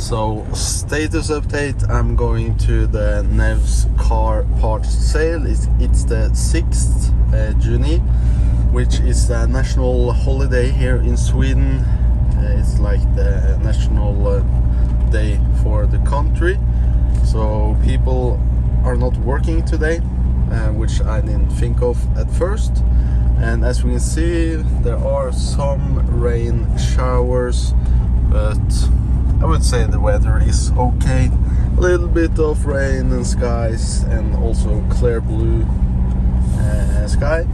So, status update, I'm going to the NEVS car parts sale. It's the 6th June, which is a national holiday here in Sweden. It's like the national day for the country. So people are not working today, which I didn't think of at first. And as we can see, there are some rain showers, but I would say the weather is okay. A little bit of rain and skies, and also clear blue sky.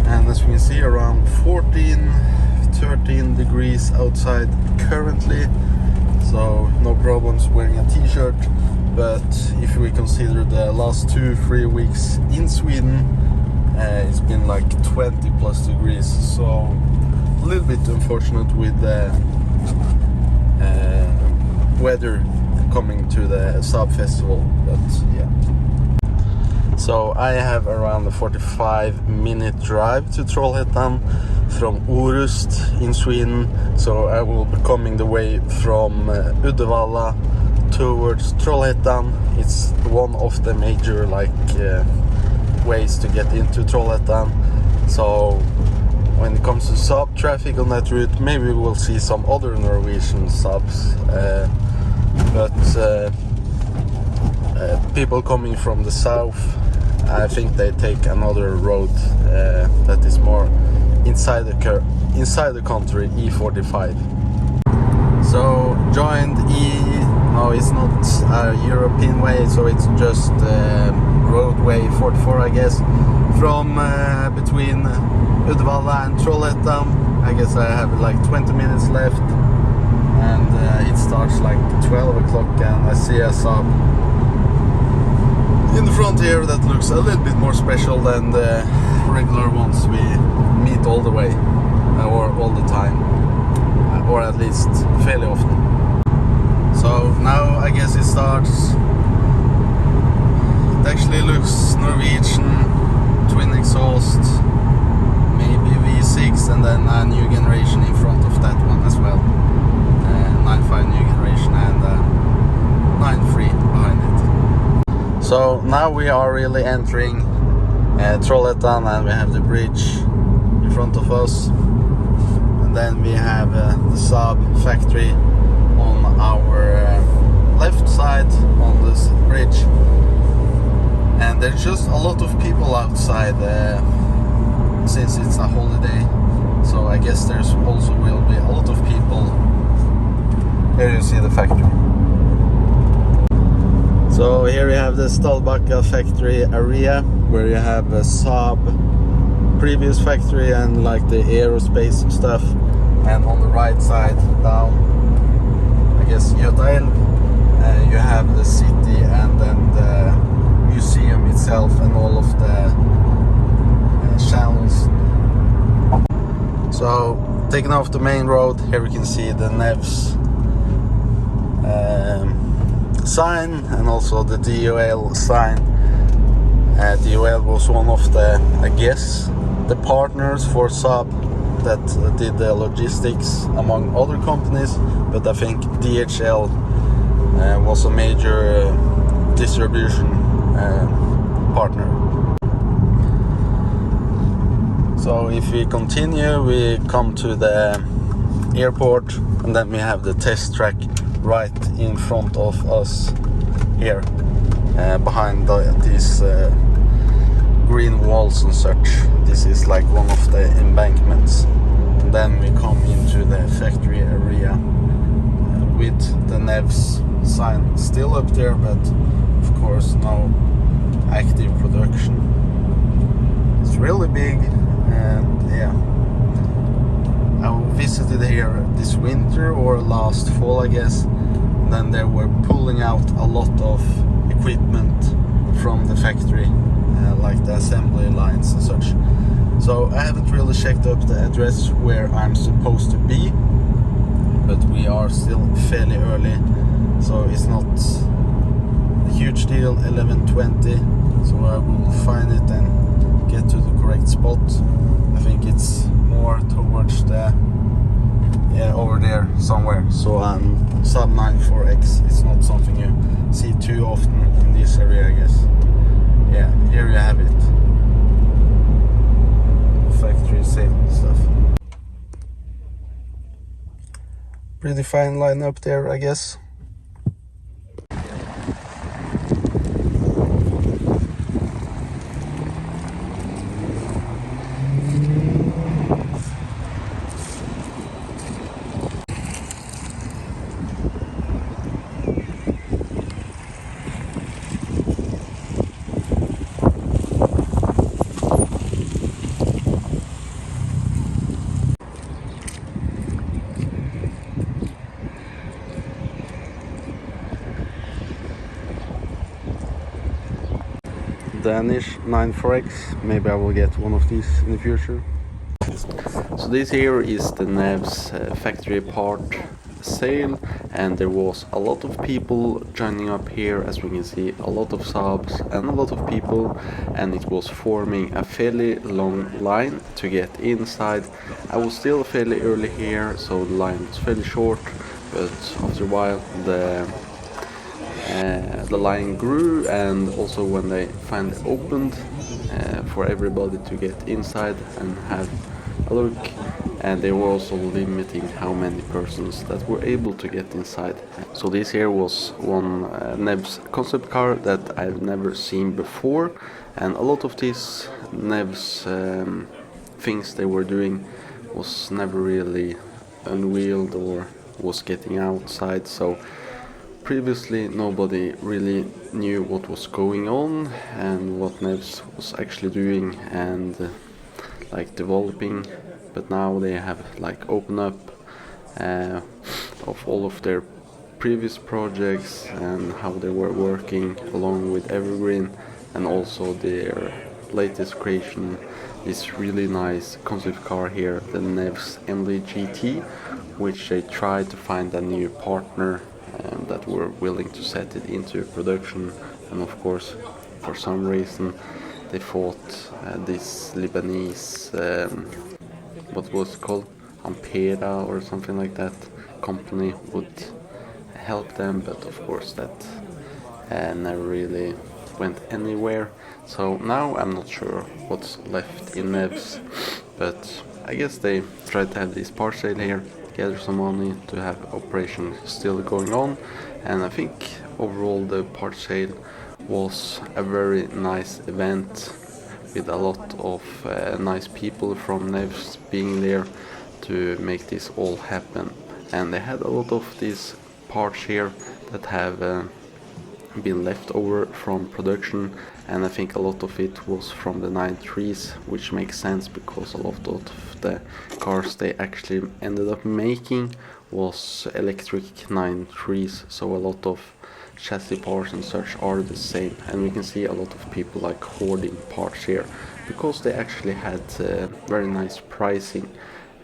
And as we can see, around 13 degrees outside currently. So no problems wearing a t-shirt. But if we consider the last 2-3 weeks in Sweden, it's been like 20 plus degrees. So a little bit unfortunate with the weather coming to the Saab Festival, but yeah. So I have around a 45-minute drive to Trollhättan from Orust in Sweden. So I will be coming the way from Uddevalla towards Trollhättan. It's one of the major ways to get into Trollhättan. So when it comes to Saab traffic on that route, maybe we'll see some other Norwegian Saabs. But people coming from the south, I think they take another road that is more inside the country, E45. So joined no, it's not a European way, so it's just roadway 44, I guess, from between Uddevalla and Trollhättan. I guess I have like 20 minutes left, and it starts like 12 o'clock, and I see a Saab in the front here that looks a little bit more special than the regular ones we meet all the way, or all the time, or at least fairly often. So now I guess it starts. It actually looks Norwegian, twin exhaust, maybe V6, and then a new generation in front of that one as well. 9.5 new generation and 9.3 behind it. So now we are really entering Trollhättan, and we have the bridge in front of us, and then we have the Saab factory on our left side on this bridge. And there's just a lot of people outside since it's a holiday, so I guess there's also will be a lot of people. Here you see the factory. So here we have the Stallbacka factory area, where you have a Saab previous factory and like the aerospace stuff. And on the right side down, I guess Götaälv, you have the city and then the museum itself and all of the channels. So taking off the main road, here we can see the NEVS sign and also the DOL sign. DOL was one of the, I guess, the partners for Saab that did the logistics among other companies, but I think DHL was a major distribution partner. So if we continue, we come to the airport, and then we have the test track right in front of us here, behind these green walls and such. This is like one of the embankments. And then we come into the factory area with the NEVS sign still up there, but of course no active production. It's really big, and yeah, I visited here this winter or last fall, I guess. And then they were pulling out a lot of equipment from the factory, like the assembly lines and such. So I haven't really checked up the address where I'm supposed to be, but we are still fairly early, so it's not a huge deal. 11:20, so I will find it and get to the correct spot. I think it's more towards the over there somewhere. So Saab 94X is not something you see too often in this area, I guess. Yeah, here you have it. Factory sale stuff. Pretty fine line up there, I guess. Danish 94X. Maybe I will get one of these in the future. So this here is the NEVS factory part sale, and there was a lot of people joining up here. As we can see, a lot of Saabs and a lot of people, and it was forming a fairly long line to get inside. I was still fairly early here, so the line was fairly short, but after a while the line grew, and also when they finally opened for everybody to get inside and have a look, and they were also limiting how many persons that were able to get inside. So this here was one NEVS concept car that I've never seen before, and a lot of these NEVS things they were doing was never really unveiled or was getting outside. So previously nobody really knew what was going on and what NEVS was actually doing and like developing, but now they have like opened up of all of their previous projects and how they were working along with Evergreen, and also their latest creation, this really nice concept car here, the NEVS MD GT, which they tried to find a new partner that were willing to set it into production, and of course for some reason they thought this Lebanese what was it called, Ampera or something like that company would help them, but of course that never really went anywhere. So now I'm not sure what's left in NEVS, but I guess they tried to have this part sale here, gather some money to have operations still going on, and I think overall the part sale was a very nice event with a lot of nice people from NEVS being there to make this all happen. And they had a lot of these parts here that have been left over from production, and I think a lot of it was from the 93s, which makes sense because a lot of the cars they actually ended up making was electric 93s, so a lot of chassis parts and such are the same, and we can see a lot of people like hoarding parts here because they actually had very nice pricing.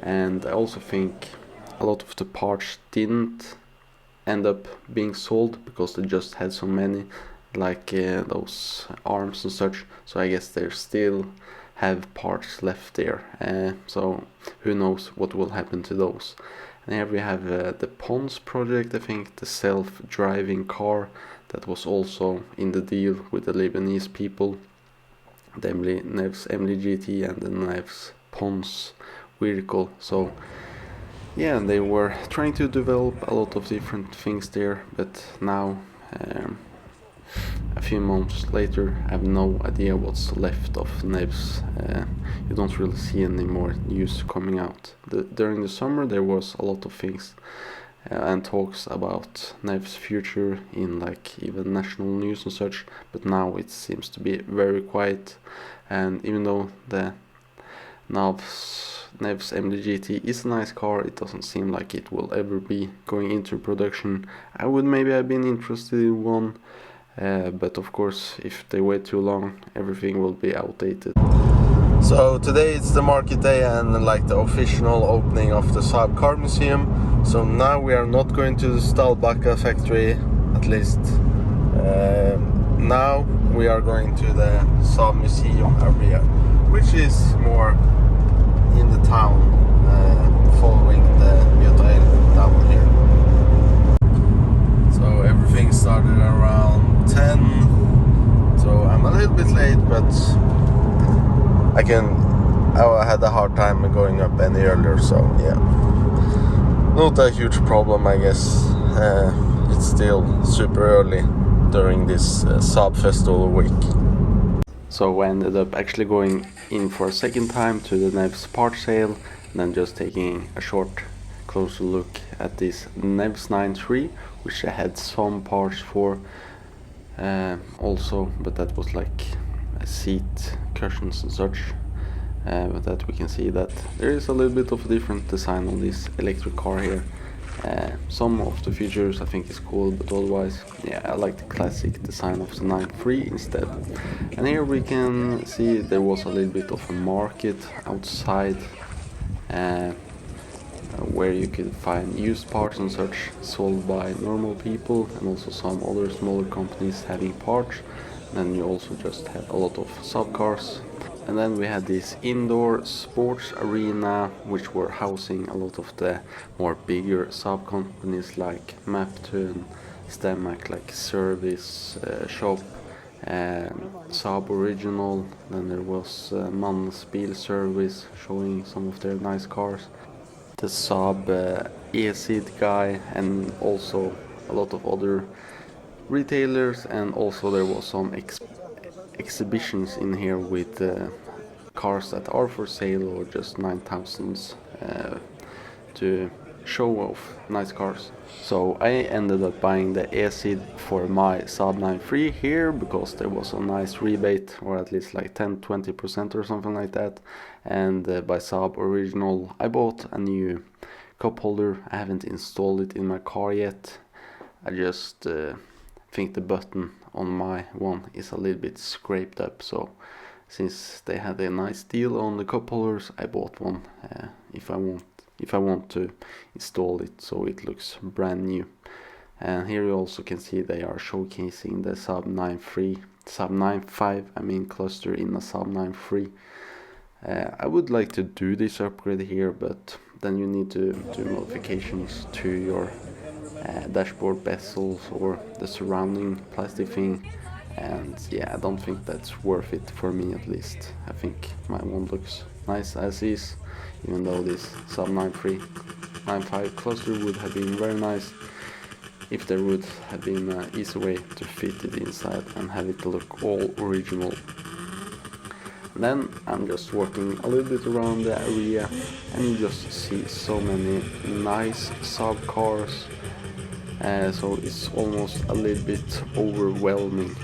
And I also think a lot of the parts didn't end up being sold because they just had so many, like those arms and such, so I guess they still have parts left there, so who knows what will happen to those. And here we have the Pons project, I think, the self-driving car that was also in the deal with the Lebanese people, the NEVS MD GT and the NEVS Pons vehicle. So yeah, they were trying to develop a lot of different things there, but now a few months later I have no idea what's left of NEVS. You don't really see any more news coming out. During the summer there was a lot of things and talks about NEVS future in like even national news and such, but now it seems to be very quiet. And even though the NEVS MD GT is a nice car, it doesn't seem like it will ever be going into production. I would maybe have been interested in one, but of course if they wait too long everything will be outdated. So today it's the market day and like the official opening of the Saab Car Museum. So now we are not going to the Stallbacka factory, at least now we are going to the Saab Museum area, which is more in the town, following the Göta but I had a hard time going up any earlier, so yeah, not a huge problem, I guess. It's still super early during this Saab Festival week. So I ended up actually going in for a second time to the NEVS part sale, and then just taking a short closer look at this NEVS 9.3, which I had some parts for also, but that was like seat cushions and such. But that we can see that there is a little bit of a different design on this electric car here. Some of the features I think is cool, but otherwise, yeah, I like the classic design of the 9.3 instead. And here we can see there was a little bit of a market outside where you could find used parts and such sold by normal people, and also some other smaller companies having parts. And then you also just had a lot of Saab cars. And then we had this indoor sports arena, which were housing a lot of the more bigger Saab companies like Maptune, Stemac, like Service Shop, Saab Original. Then there was Mann's Bil Service showing some of their nice cars, the Saab ESID guy, and also a lot of other retailers. And also there was some exhibitions in here with cars that are for sale or just 9,000s to show off nice cars. So I ended up buying the ESID for my Saab 9.3 here because there was a nice rebate, or at least like 10-20% or something like that. And by Saab Original I bought a new cup holder. I haven't installed it in my car yet. I just think the button on my one is a little bit scraped up, so since they had a nice deal on the cup holders, I bought one if I want to install it so it looks brand new. And here you also can see they are showcasing the Saab 9.3, Saab 9.5 I mean cluster in a Saab 9.3. I would like to do this upgrade here, but then you need to do modifications to your dashboard bezels or the surrounding plastic thing, and yeah, I don't think that's worth it for me, at least. I think my one looks nice as is, even though this Saab 9.3, 9.5 cluster would have been very nice if there would have been an easy way to fit it inside and have it look all original. And then I'm just walking a little bit around the area, and you just see so many nice Saab cars. So it's almost a little bit overwhelming